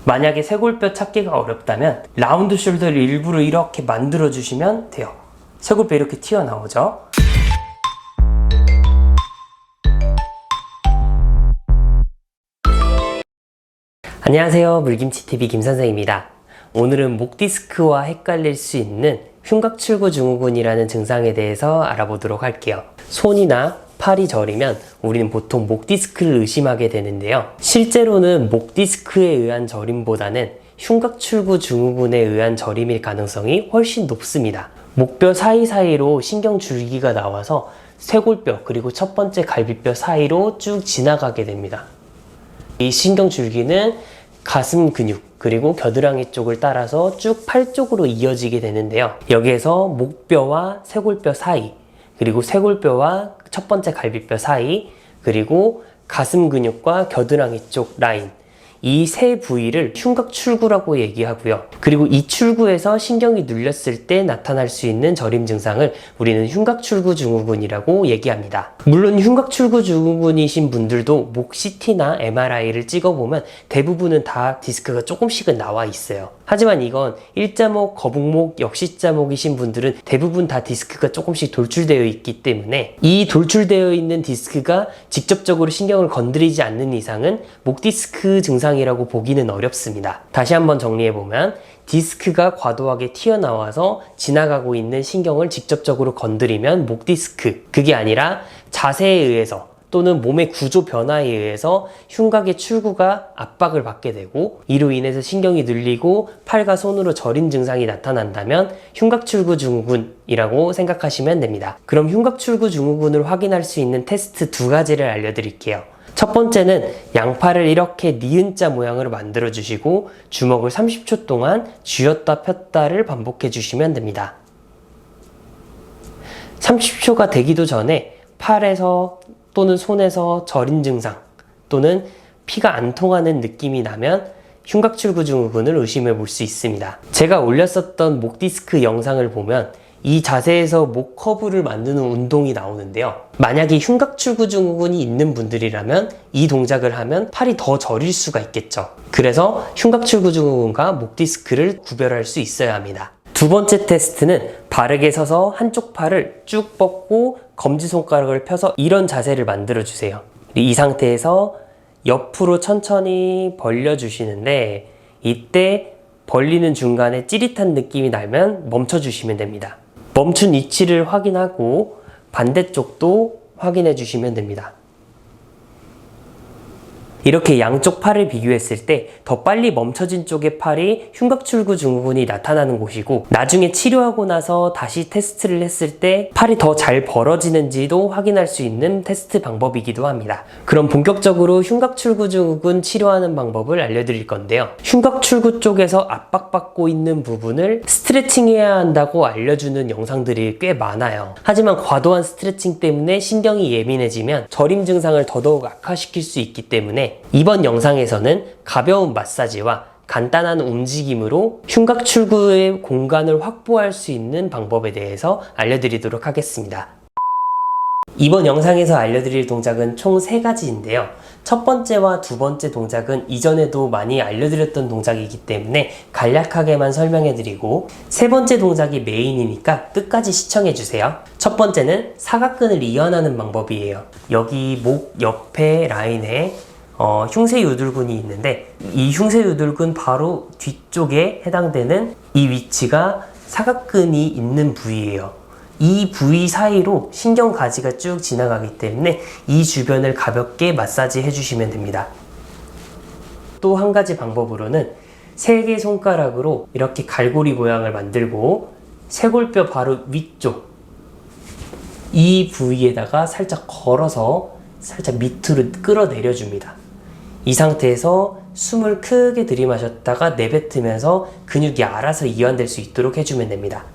만약에 쇄골뼈 찾기가 어렵다면 라운드 숄더를 일부러 이렇게 만들어 주시면 돼요. 쇄골뼈 이렇게 튀어나오죠. 안녕하세요, 물김치TV 김선생입니다. 오늘은 목 디스크와 헷갈릴 수 있는 흉곽출구증후군이라는 증상에 대해서 알아보도록 할게요. 손이나 팔이 저리면 우리는 보통 목 디스크를 의심하게 되는데요. 실제로는 목 디스크에 의한 저림보다는 흉곽출구증후군에 의한 저림일 가능성이 훨씬 높습니다. 목뼈 사이사이로 신경줄기가 나와서 쇄골뼈 그리고 첫 번째 갈비뼈 사이로 쭉 지나가게 됩니다. 이 신경줄기는 가슴 근육 그리고 겨드랑이 쪽을 따라서 쭉 팔 쪽으로 이어지게 되는데요. 여기에서 목뼈와 쇄골뼈 사이, 그리고 쇄골뼈와 첫 번째 갈비뼈 사이, 그리고 가슴 근육과 겨드랑이 쪽 라인, 이 세 부위를 흉곽출구라고 얘기하고요. 그리고 이 출구에서 신경이 눌렸을 때 나타날 수 있는 저림 증상을 우리는 흉곽출구증후군이라고 얘기합니다. 물론 흉곽출구증후군이신 분들도 목 CT나 MRI를 찍어보면 대부분은 다 디스크가 조금씩은 나와 있어요. 하지만 이건 일자목, 거북목, 역시자목이신 분들은 대부분 다 디스크가 조금씩 돌출되어 있기 때문에 이 돌출되어 있는 디스크가 직접적으로 신경을 건드리지 않는 이상은 목 디스크 증상이라고 보기는 어렵습니다. 다시 한번 정리해보면 디스크가 과도하게 튀어나와서 지나가고 있는 신경을 직접적으로 건드리면 목 디스크, 그게 아니라 자세에 의해서 또는 몸의 구조 변화에 의해서 흉곽의 출구가 압박을 받게 되고 이로 인해서 신경이 눌리고 팔과 손으로 저림 증상이 나타난다면 흉곽출구증후군이라고 생각하시면 됩니다. 그럼 흉곽출구증후군을 확인할 수 있는 테스트 두 가지를 알려드릴게요. 첫 번째는 양팔을 이렇게 니은자 모양으로 만들어 주시고 주먹을 30초 동안 쥐었다 폈다를 반복해 주시면 됩니다. 30초가 되기도 전에 팔에서 또는 손에서 저림 증상 또는 피가 안 통하는 느낌이 나면 흉곽출구증후군을 의심해 볼 수 있습니다. 제가 올렸었던 목 디스크 영상을 보면 이 자세에서 목 커브를 만드는 운동이 나오는데요. 만약에 흉곽출구증후군이 있는 분들이라면 이 동작을 하면 팔이 더 저릴 수가 있겠죠. 그래서 흉곽출구증후군과 목 디스크를 구별할 수 있어야 합니다. 두 번째 테스트는 바르게 서서 한쪽 팔을 쭉 뻗고 검지손가락을 펴서 이런 자세를 만들어 주세요. 이 상태에서 옆으로 천천히 벌려 주시는데 이때 벌리는 중간에 찌릿한 느낌이 나면 멈춰 주시면 됩니다. 멈춘 위치를 확인하고 반대쪽도 확인해 주시면 됩니다. 이렇게 양쪽 팔을 비교했을 때 더 빨리 멈춰진 쪽의 팔이 흉곽출구증후군이 나타나는 곳이고 나중에 치료하고 나서 다시 테스트를 했을 때 팔이 더 잘 벌어지는지도 확인할 수 있는 테스트 방법이기도 합니다. 그럼 본격적으로 흉곽출구증후군 치료하는 방법을 알려드릴 건데요. 흉곽출구 쪽에서 압박받고 있는 부분을 스트레칭해야 한다고 알려주는 영상들이 꽤 많아요. 하지만 과도한 스트레칭 때문에 신경이 예민해지면 저림 증상을 더더욱 악화시킬 수 있기 때문에 이번 영상에서는 가벼운 마사지와 간단한 움직임으로 흉곽출구의 공간을 확보할 수 있는 방법에 대해서 알려드리도록 하겠습니다. 이번 영상에서 알려드릴 동작은 총 3가지인데요. 첫 번째와 두 번째 동작은 이전에도 많이 알려드렸던 동작이기 때문에 간략하게만 설명해드리고 세 번째 동작이 메인이니까 끝까지 시청해주세요. 첫 번째는 사각근을 이완하는 방법이에요. 여기 목 옆에 라인에 흉쇄유들근이 있는데 이 흉쇄유들근 바로 뒤쪽에 해당되는 이 위치가 사각근이 있는 부위예요. 이 부위 사이로 신경가지가 쭉 지나가기 때문에 이 주변을 가볍게 마사지 해주시면 됩니다. 또 한 가지 방법으로는 3개 손가락으로 이렇게 갈고리 모양을 만들고 쇄골뼈 바로 위쪽 이 부위에다가 살짝 걸어서 살짝 밑으로 끌어내려 줍니다. 이 상태에서 숨을 크게 들이마셨다가 내뱉으면서 근육이 알아서 이완될 수 있도록 해주면 됩니다.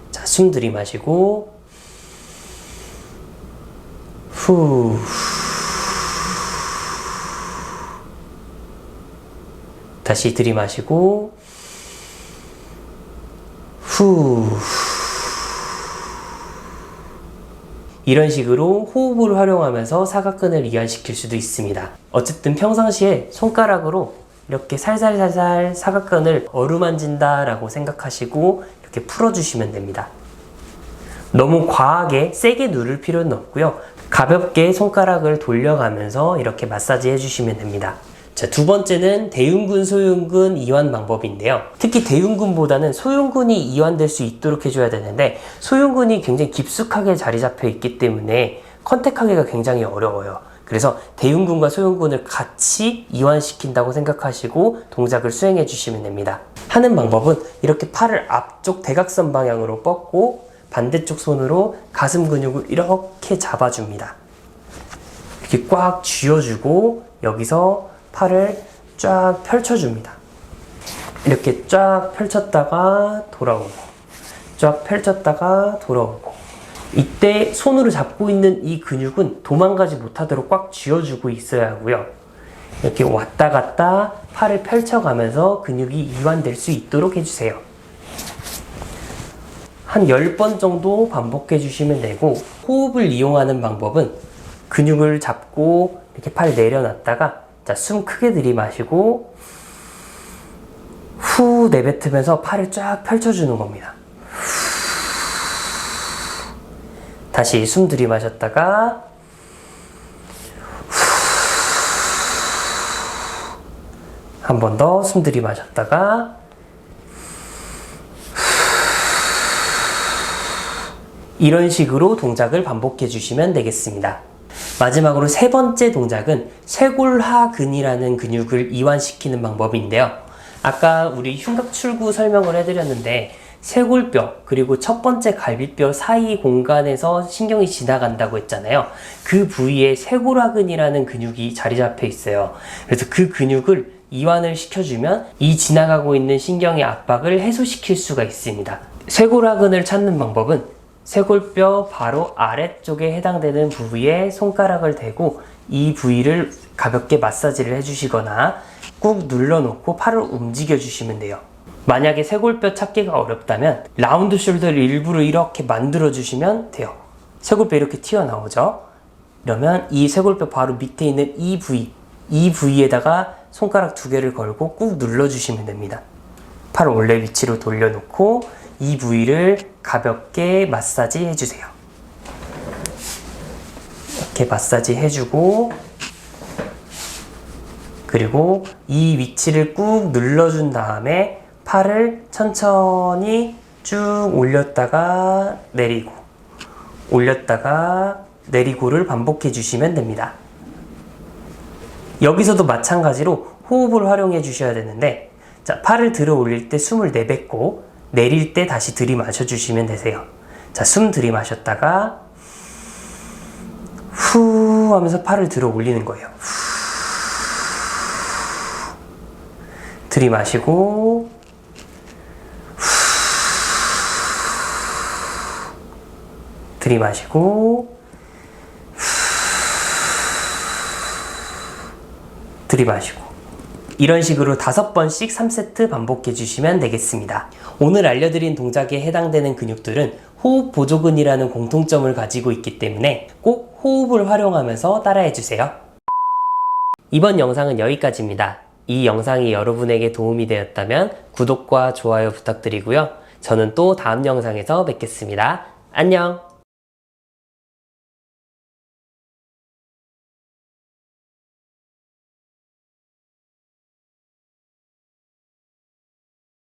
자, 숨 들이마시고 후 다시 들이마시고 후 이런 식으로 호흡을 활용하면서 사각근을 이완시킬 수도 있습니다. 어쨌든 평상시에 손가락으로 이렇게 살살살살 사각근을 어루만진다 라고 생각하시고 이렇게 풀어주시면 됩니다. 너무 과하게 세게 누를 필요는 없고요. 가볍게 손가락을 돌려가면서 이렇게 마사지 해주시면 됩니다. 자, 두 번째는 대흉근, 소흉근 이완 방법인데요. 특히 대흉근보다는 소흉근이 이완될 수 있도록 해줘야 되는데 소흉근이 굉장히 깊숙하게 자리 잡혀 있기 때문에 컨택하기가 굉장히 어려워요. 그래서 대흉근과 소흉근을 같이 이완시킨다고 생각하시고 동작을 수행해 주시면 됩니다. 하는 방법은 이렇게 팔을 앞쪽 대각선 방향으로 뻗고 반대쪽 손으로 가슴 근육을 이렇게 잡아줍니다. 이렇게 꽉 쥐어주고 여기서 팔을 쫙 펼쳐줍니다. 이렇게 쫙 펼쳤다가 돌아오고 쫙 펼쳤다가 돌아오고 이때 손으로 잡고 있는 이 근육은 도망가지 못하도록 꽉 쥐어주고 있어야 하고요. 이렇게 왔다 갔다 팔을 펼쳐가면서 근육이 이완될 수 있도록 해주세요. 한 10번 정도 반복해 주시면 되고 호흡을 이용하는 방법은 근육을 잡고 이렇게 팔 내려놨다가 자, 숨 크게 들이마시고 후 내뱉으면서 팔을 쫙 펼쳐주는 겁니다. 다시 숨 들이마셨다가 한 번 더 숨 들이마셨다가 이런 식으로 동작을 반복해 주시면 되겠습니다. 마지막으로 세 번째 동작은 쇄골하근이라는 근육을 이완시키는 방법인데요. 아까 우리 흉곽출구 설명을 해드렸는데 쇄골뼈 그리고 첫 번째 갈비뼈 사이 공간에서 신경이 지나간다고 했잖아요. 그 부위에 쇄골하근이라는 근육이 자리 잡혀 있어요. 그래서 그 근육을 이완을 시켜주면 이 지나가고 있는 신경의 압박을 해소시킬 수가 있습니다. 쇄골하근을 찾는 방법은 쇄골뼈 바로 아래쪽에 해당되는 부위에 손가락을 대고 이 부위를 가볍게 마사지를 해주시거나 꾹 눌러놓고 팔을 움직여 주시면 돼요. 만약에 쇄골뼈 찾기가 어렵다면 라운드 숄더를 일부러 이렇게 만들어 주시면 돼요. 쇄골뼈 이렇게 튀어나오죠? 이러면 이 쇄골뼈 바로 밑에 있는 이 부위에다가 손가락 2개를 걸고 꾹 눌러 주시면 됩니다. 팔을 원래 위치로 돌려놓고 이 부위를 가볍게 마사지 해주세요. 이렇게 마사지 해주고 그리고 이 위치를 꾹 눌러준 다음에 팔을 천천히 쭉 올렸다가 내리고 올렸다가 내리고를 반복해 주시면 됩니다. 여기서도 마찬가지로 호흡을 활용해 주셔야 되는데 자, 팔을 들어 올릴 때 숨을 내뱉고 내릴 때 다시 들이마셔 주시면 되세요. 자, 숨 들이마셨다가 후 하면서 팔을 들어 올리는 거예요. 들이마시고 들이마시고 들이마시고 이런 식으로 5번씩 3세트 반복해 주시면 되겠습니다. 오늘 알려드린 동작에 해당되는 근육들은 호흡 보조근이라는 공통점을 가지고 있기 때문에 꼭 호흡을 활용하면서 따라해 주세요. 이번 영상은 여기까지입니다. 이 영상이 여러분에게 도움이 되었다면 구독과 좋아요 부탁드리고요. 저는 또 다음 영상에서 뵙겠습니다. 안녕!